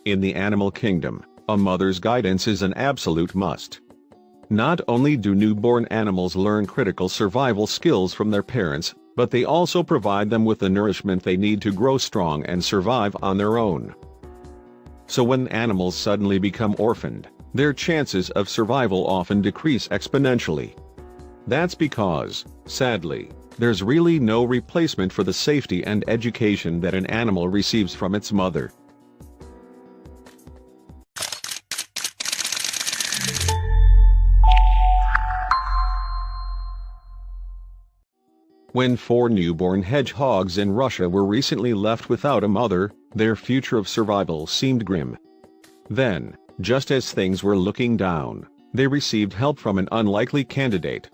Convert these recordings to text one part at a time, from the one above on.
In the animal kingdom, a mother's guidance is an absolute must. Not only do newborn animals learn critical survival skills from their parents, but they also provide them with the nourishment they need to grow strong and survive on their own. So when animals suddenly become orphaned, their chances of survival often decrease exponentially. That's because, sadly, there's really no replacement for the safety and education that an animal receives from its mother. When 4 newborn hedgehogs in Russia were recently left without a mother, their future of survival seemed grim. Then, just as things were looking down, they received help from an unlikely candidate.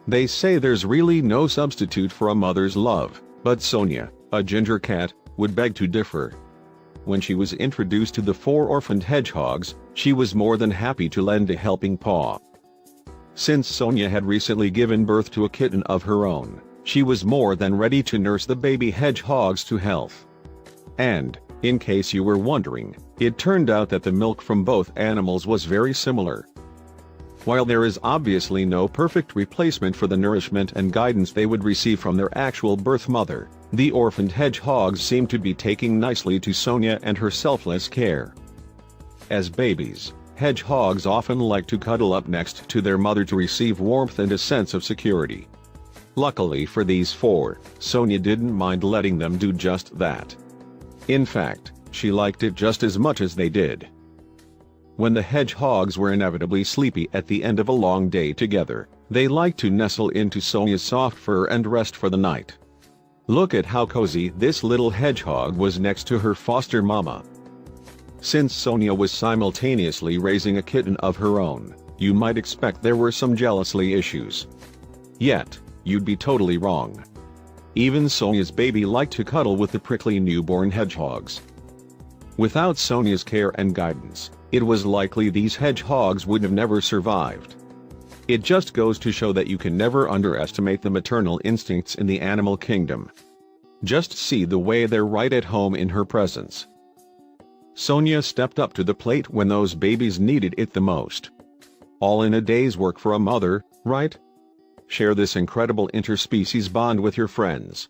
They say there's really no substitute for a mother's love, but Sonia, a ginger cat, would beg to differ. When she was introduced to the 4 orphaned hedgehogs, she was more than happy to lend a helping paw. Since Sonia had recently given birth to a kitten of her own, she was more than ready to nurse the baby hedgehogs to health. And, in case you were wondering, it turned out that the milk from both animals was very similar. While there is obviously no perfect replacement for the nourishment and guidance they would receive from their actual birth mother, the orphaned hedgehogs seem to be taking nicely to Sonia and her selfless care. As babies, hedgehogs often like to cuddle up next to their mother to receive warmth and a sense of security. Luckily for these 4, Sonia didn't mind letting them do just that. In fact, she liked it just as much as they did. When the hedgehogs were inevitably sleepy at the end of a long day together, they liked to nestle into Sonia's soft fur and rest for the night. Look at how cozy this little hedgehog was next to her foster mama. Since Sonia was simultaneously raising a kitten of her own, you might expect there were some jealousy issues. Yet, you'd be totally wrong. Even Sonia's baby liked to cuddle with the prickly newborn hedgehogs. Without Sonia's care and guidance, it was likely these hedgehogs would have never survived. It just goes to show that you can never underestimate the maternal instincts in the animal kingdom. Just see the way they're right at home in her presence. Sonia stepped up to the plate when those babies needed it the most. All in a day's work for a mother, right? Share this incredible interspecies bond with your friends.